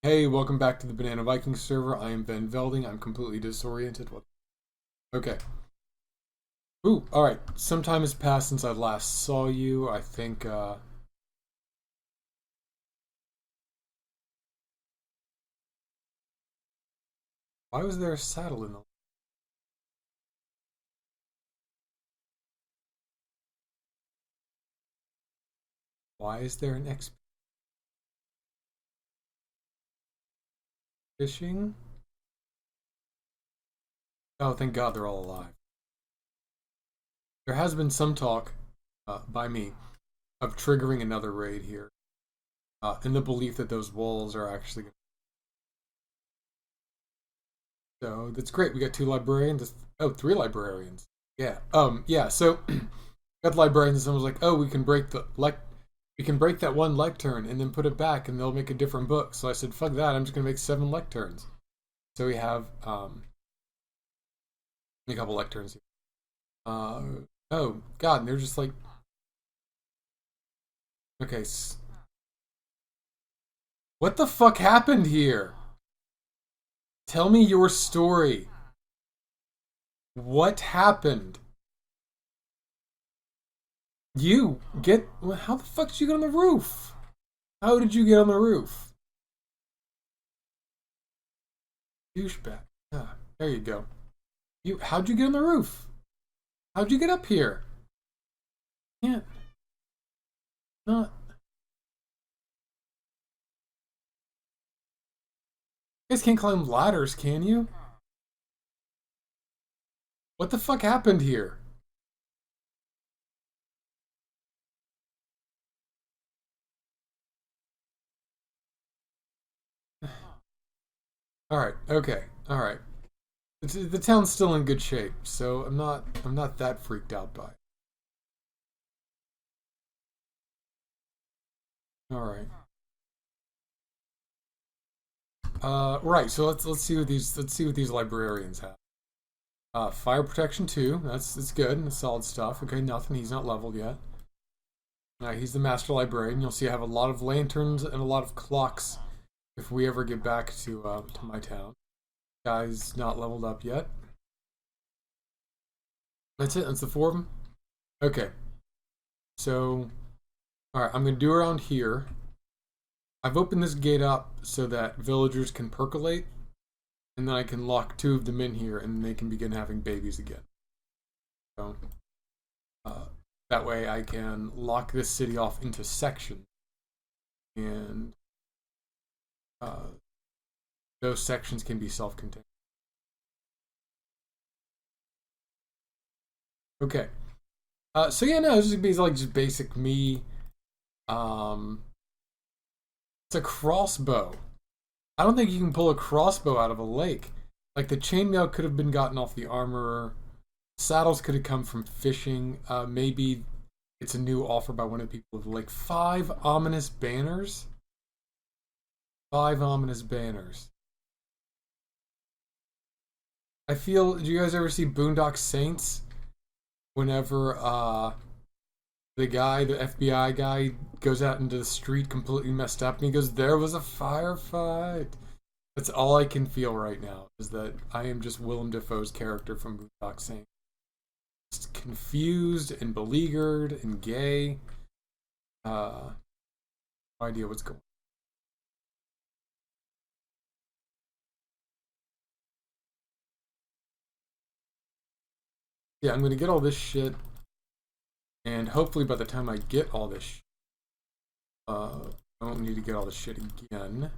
Hey, welcome back to the Banana Viking server. I am Van Velding. I'm completely disoriented. What? Okay. Ooh, alright. Some time has passed since I last saw you. I think, why was there a saddle in the... Why is there an fishing? Oh, thank God they're all alive. There has been some talk, by me, of triggering another raid here, in the belief that those walls are actually gonna... So, that's great. We got two librarians. Oh, three librarians. Yeah. Yeah, so... got the librarians and someone was like, oh, we can break that one lectern and then put it back and they'll make a different book. So I said, fuck that, I'm just gonna make 7 lecterns. So we have a couple lecterns here. Uh oh god, and they're just like, okay, what the fuck happened here? Tell me your story. What happened? You get how the fuck did you get on the roof? How did you get on the roof? Douchebag. Ah, there you go. How'd you get on the roof? How'd you get up here? Can't not. You guys can't climb ladders, can you? What the fuck happened here? All right, okay, all right. The town's still in good shape, so I'm not that freaked out by it. All right. Right. So let's see what these librarians have. Fire protection 2. That's good. That's solid stuff. Okay, nothing. He's not leveled yet. He's the master librarian. You'll see I have a lot of lanterns and a lot of clocks. If we ever get back to my town, guy's not leveled up yet. That's it. That's the four of them. Okay. So, all right. I'm gonna do around here. I've opened this gate up so that villagers can percolate, and then I can lock 2 of them in here, and they can begin having babies again. So, uh, that way I can lock this city off into sections, and uh, those sections can be self-contained. Okay. So yeah, no, this is gonna be like just basic me. Um, it's a crossbow. I don't think you can pull a crossbow out of a lake. Like the chainmail could have been gotten off the armorer. Saddles could have come from fishing. Maybe it's a new offer by one of the people of like 5 ominous banners. 5 ominous banners. I feel. Do you guys ever see Boondock Saints? Whenever the FBI guy, goes out into the street completely messed up, and he goes, "There was a firefight." That's all I can feel right now. Is that I am just Willem Dafoe's character from Boondock Saints, just confused and beleaguered and gay. No idea what's going on. Yeah, I'm gonna get all this shit, and hopefully by the time I get all this, I don't need to get all this shit again.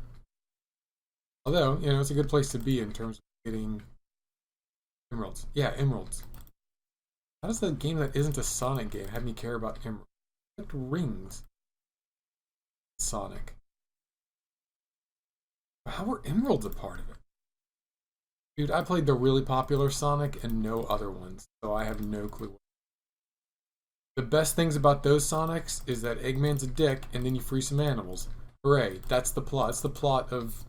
Although, it's a good place to be in terms of getting emeralds. Yeah, emeralds. How does the game that isn't a Sonic game have me care about emeralds? Like rings. Sonic. How were emeralds a part of it? Dude, I played the really popular Sonic and no other ones, so I have no clue. The best things about those Sonics is that Eggman's a dick and then you free some animals. Hooray, that's the plot. It's the plot of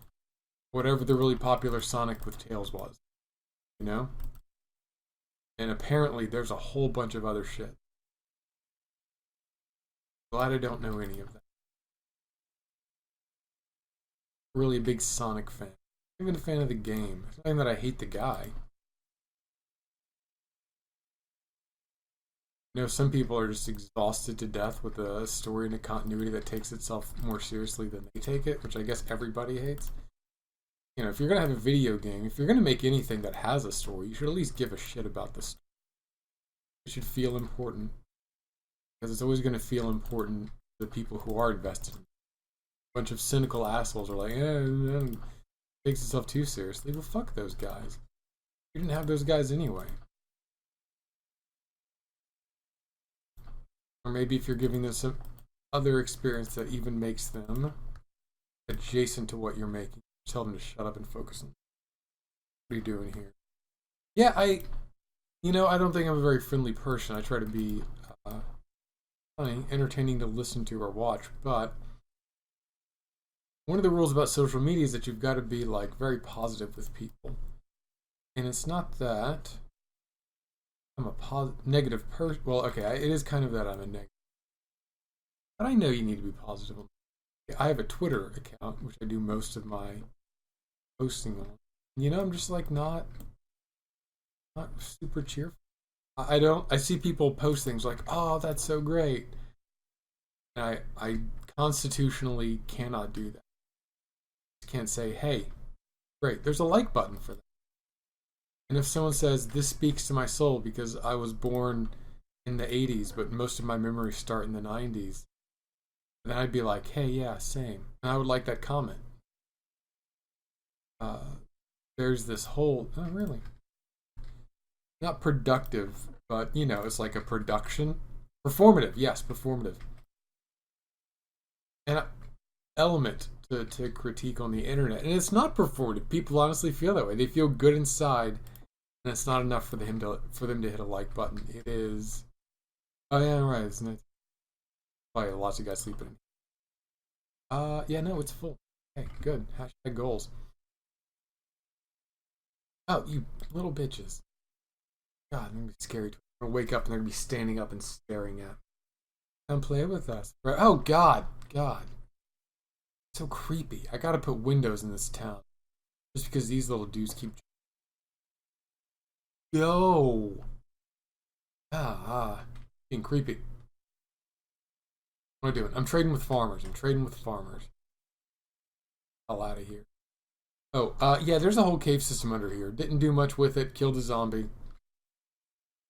whatever the really popular Sonic with Tails was. You know? And apparently there's a whole bunch of other shit. Glad I don't know any of that. really a big Sonic fan. I'm even a fan of the game. It's not even that I hate the guy. You know, some people are just exhausted to death with a story and a continuity that takes itself more seriously than they take it, which I guess everybody hates. You know, if you're gonna have a video game, if you're gonna make anything that has a story, you should at least give a shit about the story. It should feel important because it's always gonna feel important to the people who are invested. A bunch of cynical assholes are like, takes itself too seriously. Well, fuck those guys. You didn't have those guys anyway. Or maybe if you're giving them some other experience that even makes them adjacent to what you're making, tell them to shut up and focus on what are you doing here. Yeah, I don't think I'm a very friendly person. I try to be funny, entertaining to listen to or watch, but one of the rules about social media is that you've got to be like very positive with people. And it's not that I'm a negative person. Well, okay, it is kind of that I'm a negative. But I know you need to be positive. I have a Twitter account, which I do most of my posting on. You know, I'm just like not super cheerful. I see people post things like, oh, that's so great. And I constitutionally cannot do that. I can't say, hey, great, there's a like button for that. And if someone says, this speaks to my soul because I was born in the 80s, but most of my memories start in the 90s, then I'd be like, hey, yeah, same. And I would like that comment. There's this whole, oh, really? Not productive, but, you know, it's like a production. Performative, yes, performative. And element to critique on the internet. And it's not performative. People honestly feel that way. They feel good inside, and it's not enough for them to hit a like button. It is. Oh yeah, right. Isn't it? Probably lots of guys sleeping. Yeah, no, it's full. Okay, good. Hashtag goals. Oh, you little bitches. God, I'm gonna be scary. I'm gonna wake up and they're gonna be standing up and staring at me. Come play with us. Oh God, God. So creepy. I gotta put windows in this town. Just because these little dudes keep. Yo! Being creepy. What am I doing? I'm trading with farmers. Hell out of here. Oh, yeah, there's a whole cave system under here. Didn't do much with it. Killed a zombie.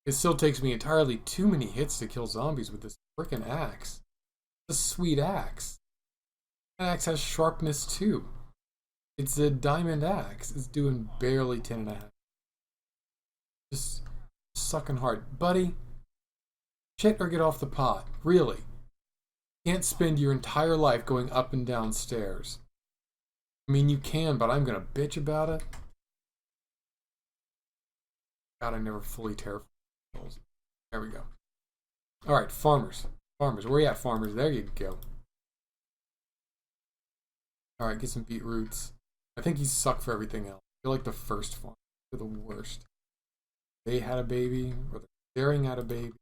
It still takes me entirely too many hits to kill zombies with this frickin' axe. It's a sweet axe. That axe has sharpness too. It's a diamond axe. It's doing barely 10.5. Just sucking hard. Buddy, shit or get off the pot. Really. Can't spend your entire life going up and down stairs. I mean, you can, but I'm gonna bitch about it. God, I never fully terrified. There we go. Alright, farmers. Farmers. Where you at, farmers? There you go. Alright, get some beetroots. I think you suck for everything else. You're like the first farmer. You're the worst. They had a baby, or they're staring at a baby.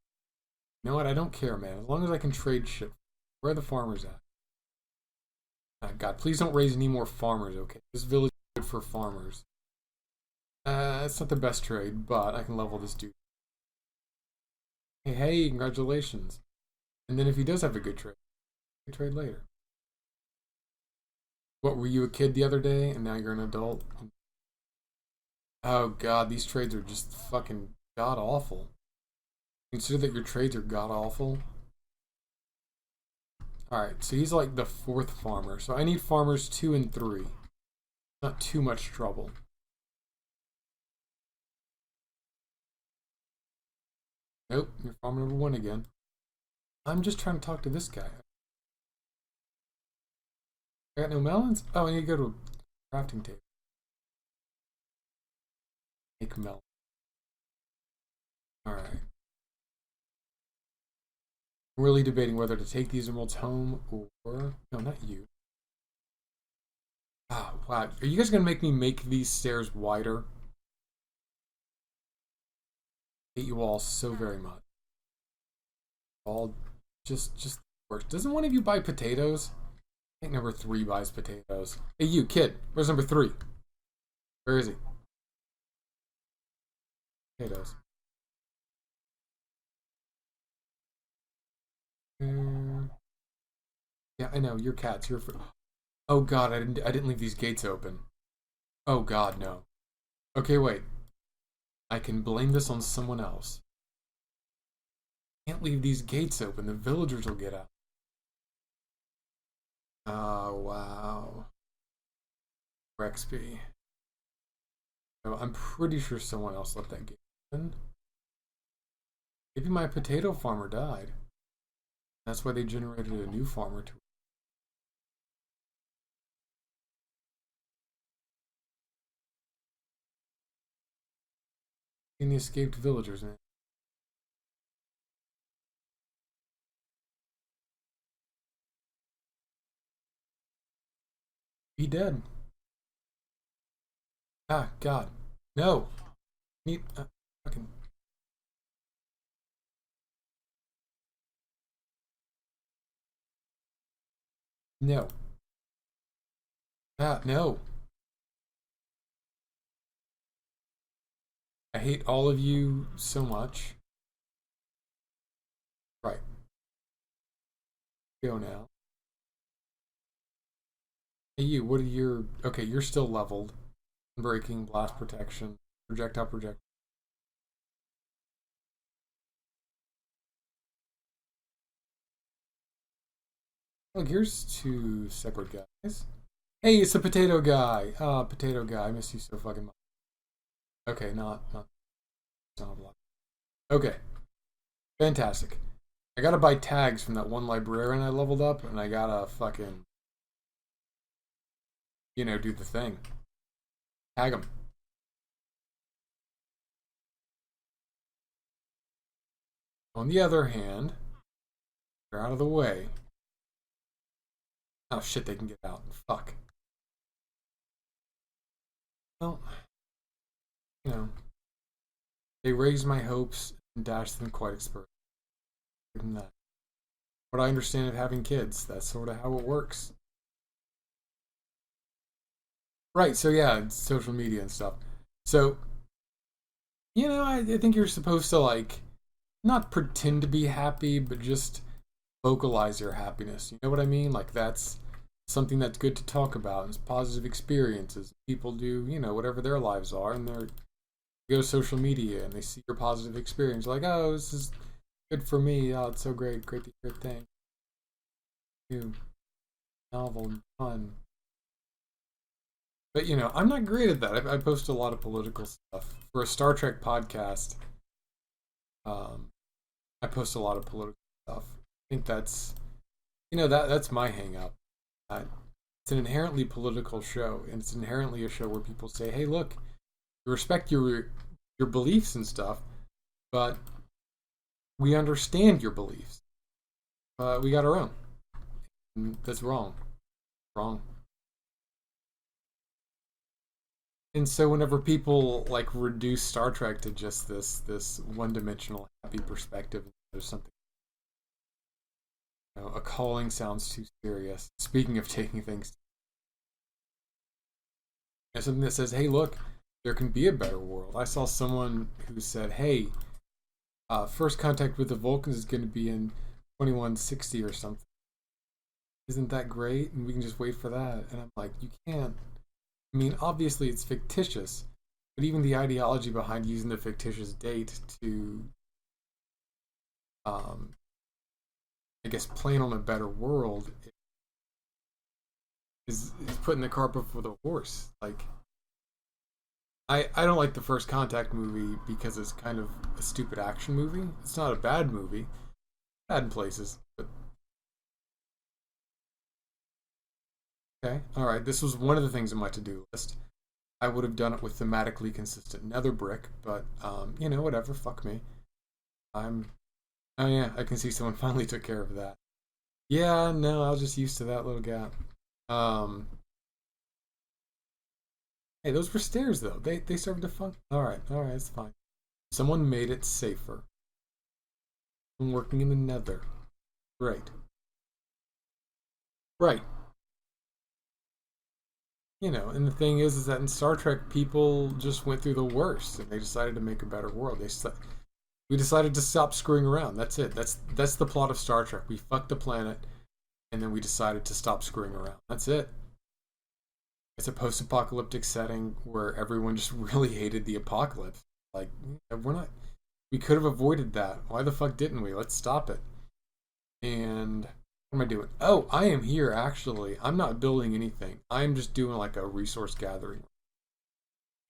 You know what? I don't care, man. As long as I can trade shit. Where are the farmers at? Oh, God, please don't raise any more farmers, okay? This village is good for farmers. It's not the best trade, but I can level this dude. Hey, congratulations. And then if he does have a good trade later. What, were you a kid the other day and now you're an adult? Oh God, these trades are just fucking god awful. Consider that your trades are god awful. Alright, so he's like the 4th farmer. So I need farmers 2 and 3. Not too much trouble. Nope, you're farmer number 1 again. I'm just trying to talk to this guy. I got no melons? Oh, I need to go to a crafting table. Make melon. Alright. I'm really debating whether to take these emeralds home or... No, not you. Ah, wow. Are you guys gonna make me make these stairs wider? I hate you all so very much. All just worse. Doesn't one of you buy potatoes? I think number 3 buys potatoes. Hey, you kid, where's number 3? Where is he? Potatoes. Yeah, I know. Your cats. Your. Oh God, I didn't leave these gates open. Oh God, no. Okay, wait. I can blame this on someone else. Can't leave these gates open. The villagers will get out. Oh wow. Rexby. Oh, I'm pretty sure someone else left that gate open. Maybe my potato farmer died. That's why they generated a new farmer to. In the escaped villagers, man. He dead. Ah, God. No. Need. Fucking. No. Ah, no. I hate all of you so much. Right. Go now. Hey, you, what are your. Okay, you're still leveled. Breaking, blast protection, projectile project. Look, here's 2 separate guys. Hey, it's a potato guy. Ah, potato guy. I miss you so fucking much. Okay, not a block. Okay, fantastic. I gotta buy tags from that one librarian I leveled up, and I gotta fucking, do the thing. Tag them. On the other hand, they're out of the way. Oh shit, they can get out. Fuck. Well, you know, they raised my hopes and dashed them quite expertly. Given that. What I understand of having kids, that's sort of how it works. Right, so yeah, it's social media and stuff. So, I think you're supposed to, like, not pretend to be happy, but just vocalize your happiness. You know what I mean? Like, that's something that's good to talk about. It's positive experiences. People do, whatever their lives are, and they go to social media and they see your positive experience. Like, oh, this is good for me. Oh, it's so great. Great to hear. Thing. New, novel, fun. But I'm not great at that. I post a lot of political stuff for a Star Trek podcast. Um, I post a lot of political stuff. I think that's that's my hang up. It's an inherently political show, and it's inherently a show where people say, "Hey, look, we respect your beliefs and stuff, but we understand your beliefs. We got our own. And that's wrong. Wrong." And so whenever people like reduce Star Trek to just this one-dimensional happy perspective, there's something. A calling sounds too serious. Speaking of taking things, something that says, "Hey, look, there can be a better world." I saw someone who said, "Hey, first contact with the Vulcans is going to be in 2160 or something. Isn't that great? And we can just wait for that." And I'm like, you can't. I mean, obviously it's fictitious, but even the ideology behind using the fictitious date to, um, I guess, plan on a better world is putting the cart before the horse. Like, I don't like the First Contact movie because it's kind of a stupid action movie. It's not a bad movie, bad in places, but okay, all right. This was one of the things on my to-do list. I would have done it with thematically consistent nether brick, but whatever. Fuck me. I'm. Oh yeah, I can see someone finally took care of that. Yeah, no, I was just used to that little gap. Um. Hey, those were stairs though. They served a fun. All right, it's fine. Someone made it safer. I'm working in the nether. Right. Right. And the thing is that in Star Trek, people just went through the worst, and they decided to make a better world. We decided to stop screwing around. That's it. That's the plot of Star Trek. We fucked the planet, and then we decided to stop screwing around. That's it. It's a post-apocalyptic setting where everyone just really hated the apocalypse. Like, we're not. We could have avoided that. Why the fuck didn't we? Let's stop it. And what am I doing? Oh, I am here actually. I'm not building anything. I'm just doing like a resource gathering.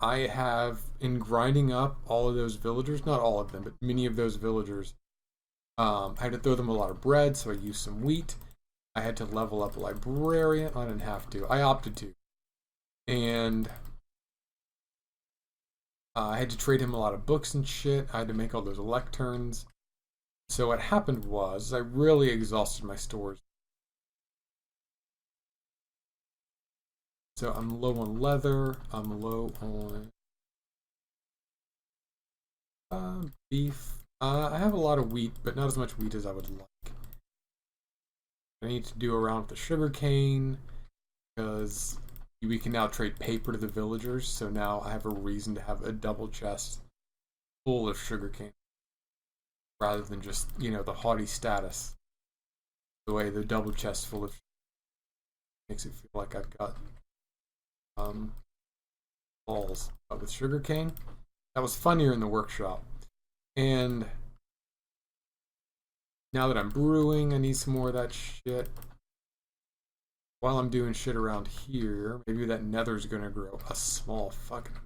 I have, in grinding up all of those villagers, not all of them, but many of those villagers, I had to throw them a lot of bread, so I used some wheat. I had to level up a librarian. I didn't have to. I opted to. And I had to trade him a lot of books and shit. I had to make all those lecterns. So what happened was I really exhausted my stores. So I'm low on leather. I'm low on beef. I have a lot of wheat, but not as much wheat as I would like. I need to do around with the sugar cane because we can now trade paper to the villagers. So now I have a reason to have a double chest full of sugar cane rather than just, the haughty status. The way the double chest full of makes it feel like I've got balls. But with sugar cane, that was funnier in the workshop. And now that I'm brewing, I need some more of that shit. While I'm doing shit around here, maybe that nether's gonna grow a small fucking.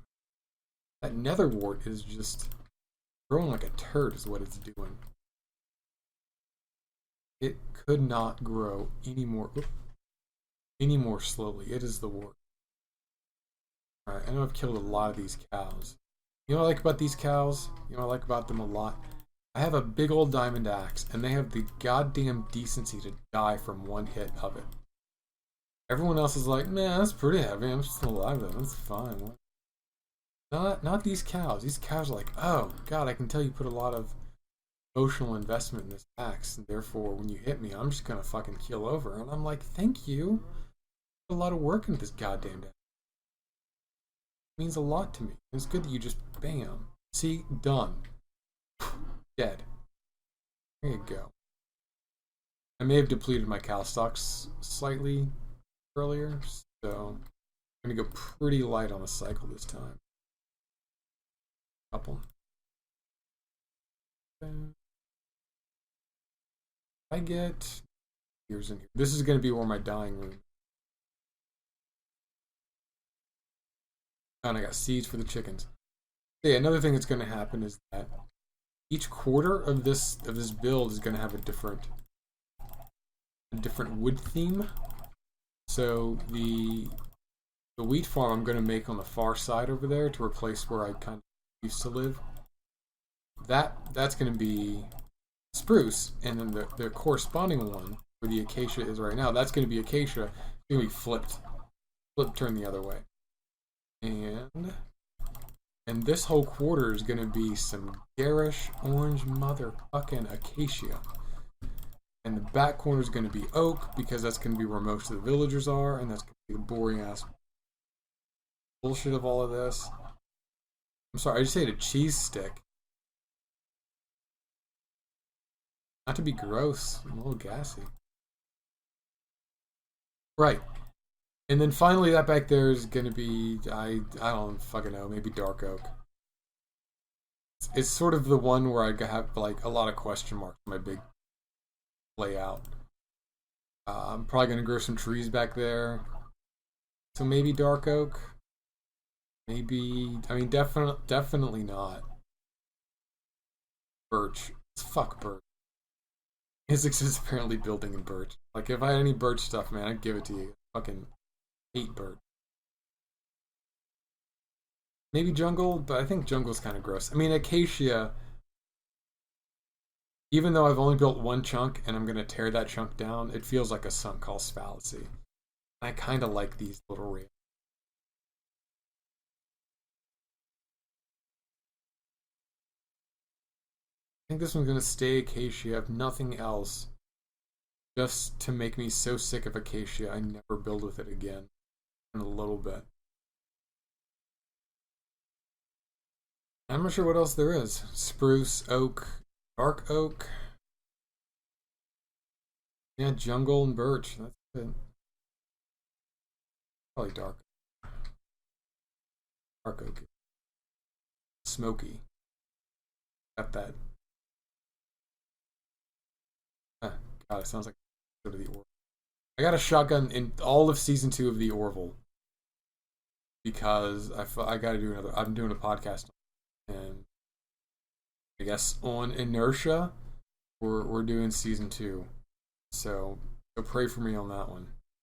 That nether wart is just growing like a turd, is what it's doing. It could not grow any more slowly. It is the wart. Alright, I know I've killed a lot of these cows. You know what I like about these cows? You know what I like about them a lot? I have a big old diamond axe, and they have the goddamn decency to die from one hit of it. Everyone else is like, man, that's pretty heavy. I'm still alive though. That's fine. Not these cows. These cows are like, oh god, I can tell you put a lot of emotional investment in this axe, and therefore when you hit me, I'm just gonna fucking keel over. And I'm like, thank you. Put a lot of work into this goddamn axe. It means a lot to me. It's good that you just bam. See, done. Dead. There you go. I may have depleted my cow stocks slightly earlier, so I'm gonna go pretty light on the cycle this time. Couple. I get here's in here. This is gonna be where my dying room. And I got seeds for the chickens. So yeah, another thing that's gonna happen is that each quarter of this build is gonna have a different wood theme. So the wheat farm I'm going to make on the far side over there to replace where I kind of used to live. That's going to be spruce, and then the corresponding one where the acacia is right now, that's going to be acacia. It's going to be flipped turned the other way. And this whole quarter is going to be some garish orange motherfucking acacia. And the back corner is going to be oak, because that's going to be where most of the villagers are, and that's going to be the boring ass bullshit of all of this. I'm sorry, I just ate a cheese stick. Not to be gross, I'm a little gassy. Right. And then finally that back there is going to be, I don't fucking know, maybe dark oak. It's sort of the one where I have like a lot of question marks on my big layout. I'm probably going to grow some trees back there. So maybe dark oak. Maybe, I mean, definitely not birch. Fuck birch. Physics is apparently building in birch. Like, if I had any birch stuff, man, I'd give it to you. Fucking hate birch. Maybe jungle, but I think jungle's kind of gross. I mean, acacia, even though I've only built one chunk and I'm going to tear that chunk down, it feels like a sunk cost fallacy. I kind of like these little rails. I think this one's going to stay acacia, if nothing else, just to make me so sick of acacia I never build with it again. in a little bit. I'm not sure what else there is. Spruce, oak, dark oak. Yeah, jungle and birch. That's it. Probably dark. Dark oak. Smoky. Got that. God, it sounds like go to the Orville. I got a shotgun in all of season 2 of the Orville because I got to do another. I'm doing a podcast, and I guess on inertia, we're doing season 2. So pray for me on that one.